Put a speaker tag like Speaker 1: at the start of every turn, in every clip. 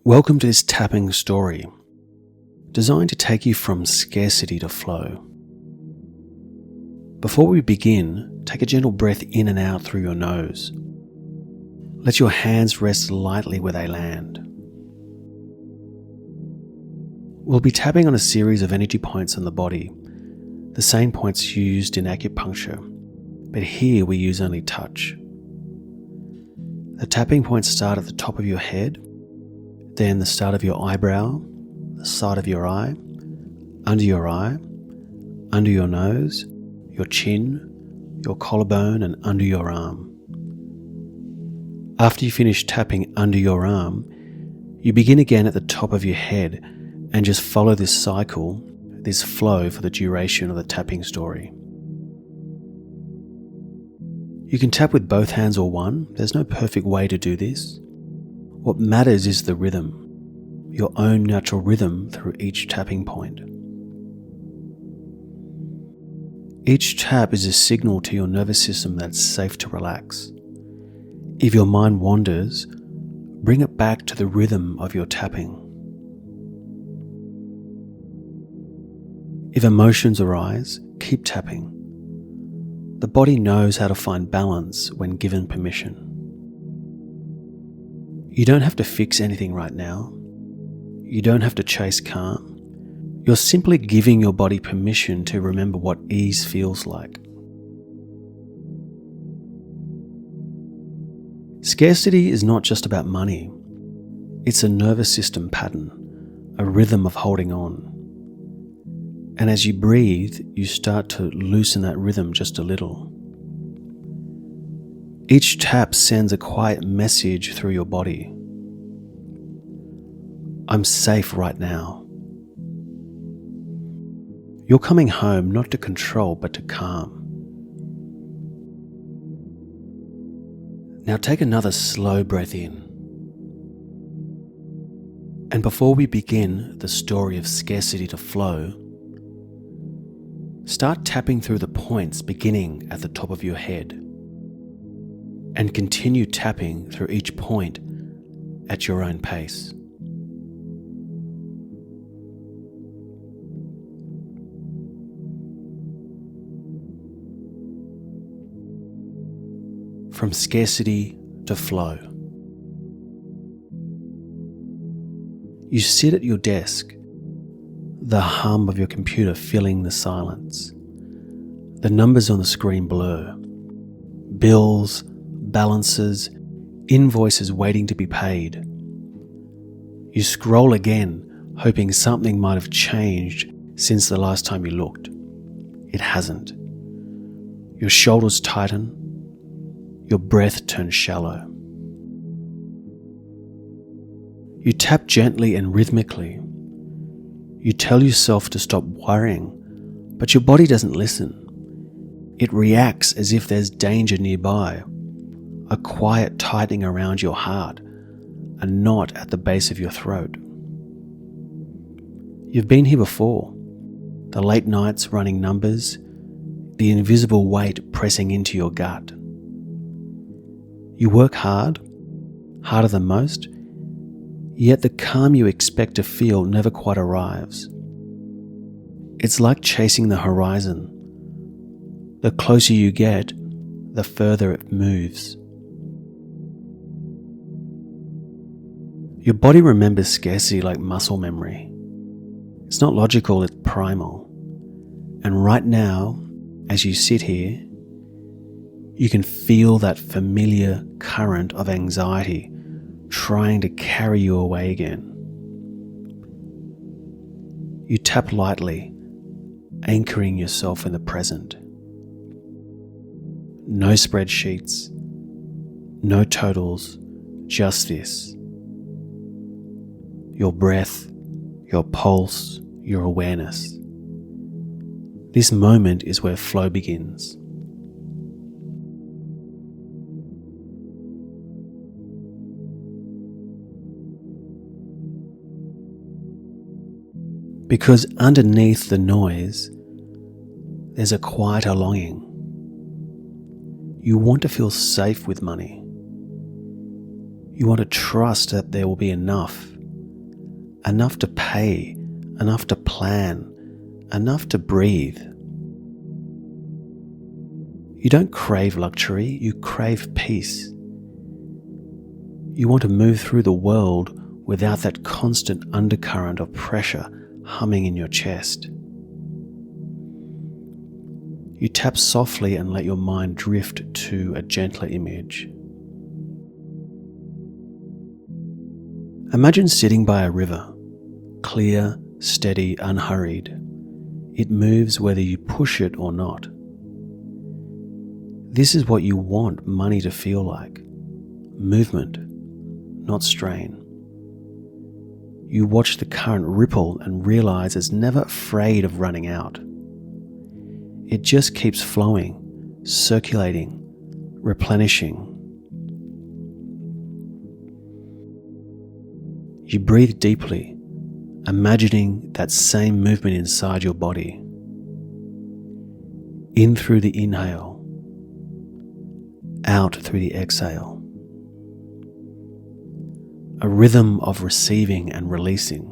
Speaker 1: Welcome to this tapping story, designed to take you from scarcity to flow. Before we begin, take a gentle breath in and out through your nose. Let your hands rest lightly where they land. We'll be tapping on a series of energy points on the body, the same points used in acupuncture, but here we use only touch. The tapping points start at the top of your head, then the start of your eyebrow, the side of your eye, under your nose, your chin, your collarbone, and under your arm. After you finish tapping under your arm, you begin again at the top of your head and just follow this cycle, this flow for the duration of the tapping story. You can tap with both hands or one. There's no perfect way to do this. What matters is the rhythm, your own natural rhythm through each tapping point. Each tap is a signal to your nervous system that it's safe to relax. If your mind wanders, bring it back to the rhythm of your tapping. If emotions arise, keep tapping. The body knows how to find balance when given permission. You don't have to fix anything right now. You don't have to chase calm. You're simply giving your body permission to remember what ease feels like. Scarcity is not just about money. It's a nervous system pattern, a rhythm of holding on. And as you breathe, you start to loosen that rhythm just a little. Each tap sends a quiet message through your body. I'm safe right now. You're coming home not to control but to calm. Now take another slow breath in. And before we begin the story of scarcity to flow, start tapping through the points beginning at the top of your head and continue tapping through each point at your own pace. From scarcity to flow. You sit at your desk, the hum of your computer filling the silence. The numbers on the screen blur. Bills, balances, invoices waiting to be paid. You scroll again, hoping something might have changed since the last time you looked. It hasn't. Your shoulders tighten. Your breath turns shallow. You tap gently and rhythmically. You tell yourself to stop worrying, but your body doesn't listen. It reacts as if there's danger nearby, a quiet tightening around your heart, a knot at the base of your throat. You've been here before. The late nights running numbers, the invisible weight pressing into your gut. You work hard, harder than most, yet the calm you expect to feel never quite arrives. It's like chasing the horizon. The closer you get, the further it moves. Your body remembers scarcity like muscle memory. It's not logical, it's primal. And right now, as you sit here, you can feel that familiar current of anxiety trying to carry you away again. You tap lightly, anchoring yourself in the present. No spreadsheets, no totals, just this. Your breath, your pulse, your awareness. This moment is where flow begins. Because underneath the noise, there's a quieter longing. You want to feel safe with money. You want to trust that there will be enough enough to pay, enough to plan, enough to breathe. You don't crave luxury, you crave peace. You want to move through the world without that constant undercurrent of pressure humming in your chest. You tap softly and let your mind drift to a gentler image. Imagine sitting by a river, clear, steady, unhurried. It moves whether you push it or not. This is what you want money to feel like. Movement, not strain. You watch the current ripple and realize it's never afraid of running out. It just keeps flowing, circulating, replenishing. You breathe deeply, imagining that same movement inside your body. In through the inhale, out through the exhale. A rhythm of receiving and releasing.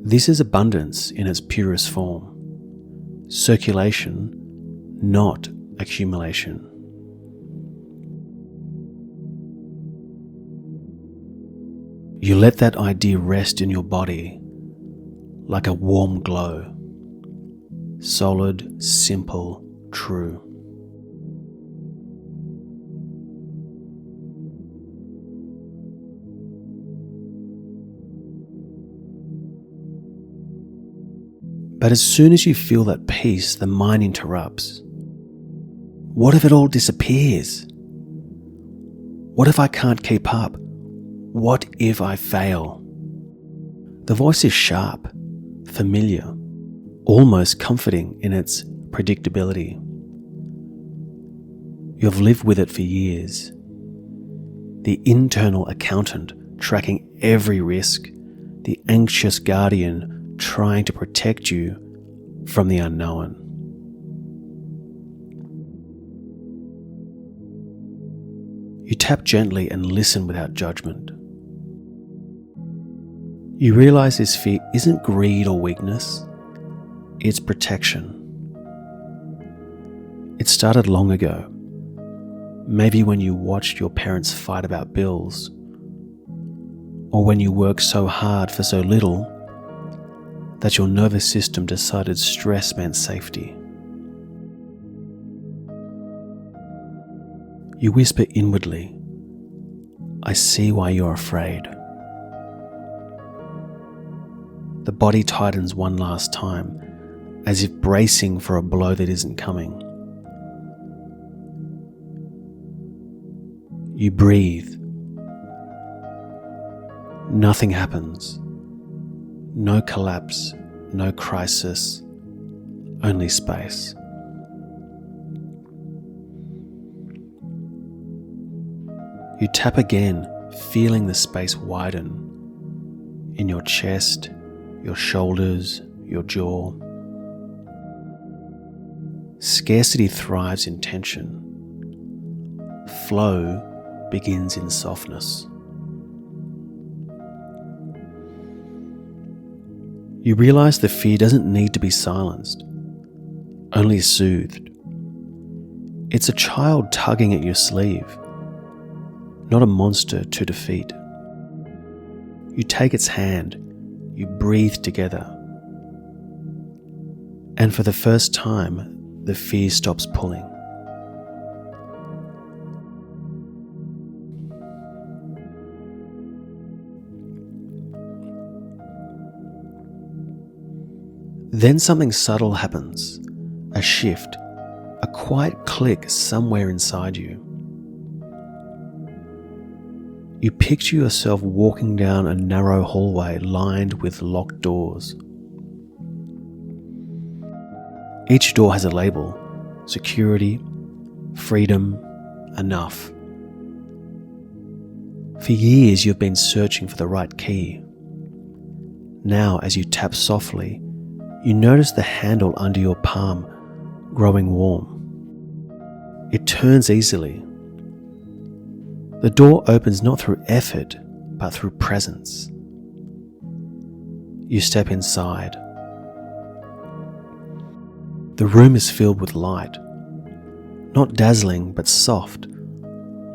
Speaker 1: This is abundance in its purest form. Circulation, not accumulation. You let that idea rest in your body like a warm glow. Solid, simple, true. But as soon as you feel that peace, the mind interrupts. What if it all disappears? What if I can't keep up? What if I fail? The voice is sharp, familiar, almost comforting in its predictability. You've lived with it for years. The internal accountant tracking every risk, the anxious guardian trying to protect you from the unknown. You tap gently and listen without judgment. You realize this fear isn't greed or weakness, it's protection. It started long ago, maybe when you watched your parents fight about bills, or when you worked so hard for so little that your nervous system decided stress meant safety. You whisper inwardly, I see why you're afraid. The body tightens one last time, as if bracing for a blow that isn't coming. You breathe. Nothing happens. No collapse, no crisis, only space. You tap again, feeling the space widen in your chest, your shoulders, your jaw. Scarcity thrives in tension. Flow begins in softness. You realize the fear doesn't need to be silenced, only soothed. It's a child tugging at your sleeve, not a monster to defeat. You take its hand, you breathe together, and for the first time, the fear stops pulling. Then something subtle happens, a shift, a quiet click somewhere inside you. You picture yourself walking down a narrow hallway lined with locked doors. Each door has a label: security, freedom, enough. For years you've been searching for the right key. Now, as you tap softly, you notice the handle under your palm growing warm. It turns easily. The door opens not through effort, but through presence. You step inside. The room is filled with light, not dazzling but soft,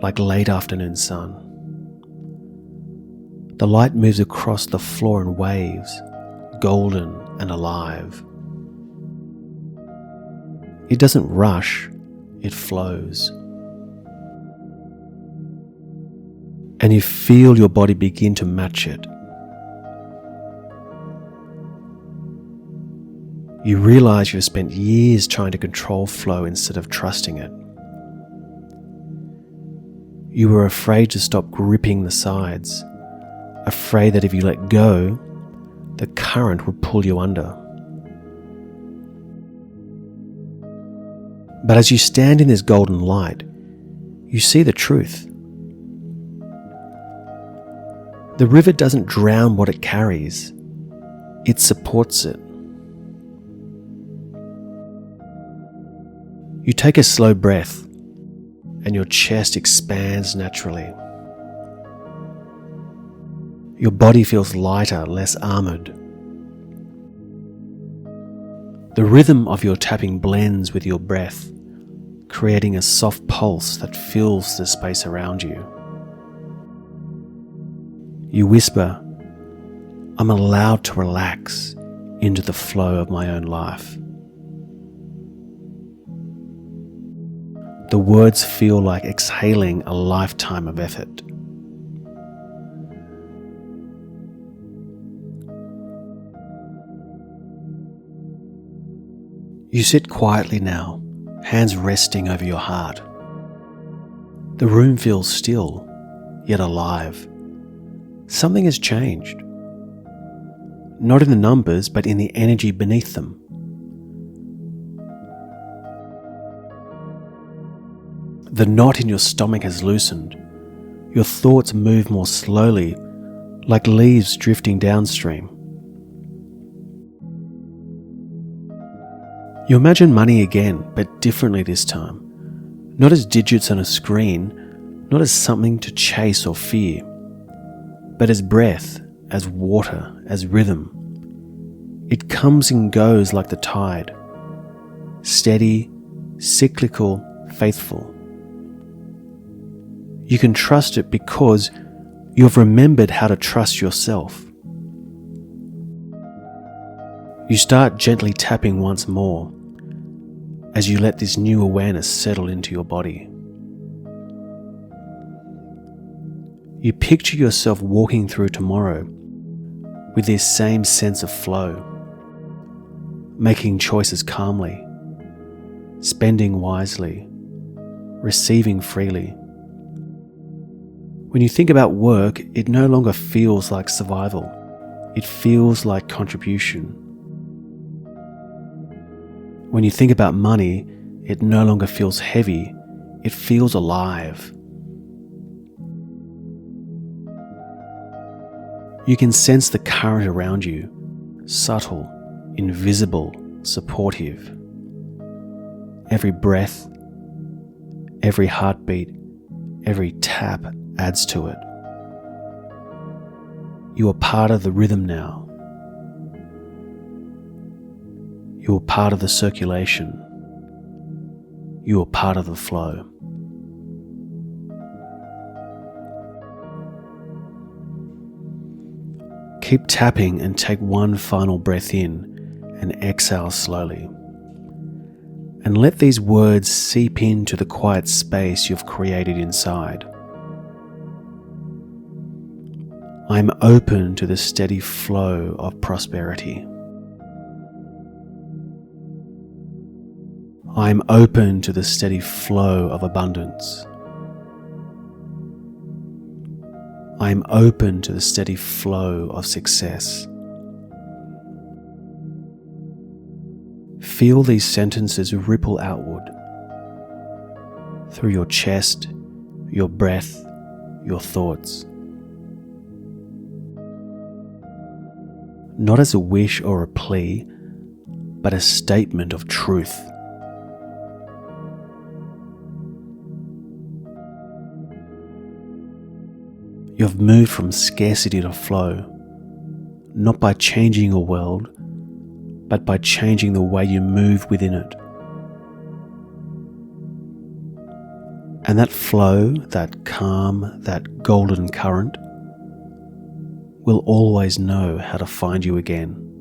Speaker 1: like late afternoon sun. The light moves across the floor in waves, golden and alive. It doesn't rush, it flows. And you feel your body begin to match it. You realize you've spent years trying to control flow instead of trusting it. You were afraid to stop gripping the sides, afraid that if you let go, the current would pull you under. But as you stand in this golden light, you see the truth. The river doesn't drown what it carries, it supports it. You take a slow breath, and your chest expands naturally. Your body feels lighter, less armored. The rhythm of your tapping blends with your breath, creating a soft pulse that fills the space around you. You whisper, "I'm allowed to relax into the flow of my own life." The words feel like exhaling a lifetime of effort. You sit quietly now, hands resting over your heart. The room feels still, yet alive. Something has changed. Not in the numbers, but in the energy beneath them. The knot in your stomach has loosened. Your thoughts move more slowly, like leaves drifting downstream. You imagine money again, but differently this time. Not as digits on a screen, not as something to chase or fear, but as breath, as water, as rhythm. It comes and goes like the tide, steady, cyclical, faithful. You can trust it because you've remembered how to trust yourself. You start gently tapping once more as you let this new awareness settle into your body. You picture yourself walking through tomorrow with this same sense of flow, making choices calmly, spending wisely, receiving freely. When you think about work, it no longer feels like survival. It feels like contribution. When you think about money, it no longer feels heavy. It feels alive. You can sense the current around you, subtle, invisible, supportive. Every breath, every heartbeat, every tap adds to it. You are part of the rhythm now. You are part of the circulation. You are part of the flow. Keep tapping and take one final breath in and exhale slowly. And let these words seep into the quiet space you've created inside. I'm open to the steady flow of prosperity. I'm open to the steady flow of abundance. I'm open to the steady flow of success. Feel these sentences ripple outward through your chest, your breath, your thoughts. Not as a wish or a plea, but a statement of truth. You've moved from scarcity to flow, not by changing your world, but by changing the way you move within it. And that flow, that calm, that golden current will always know how to find you again.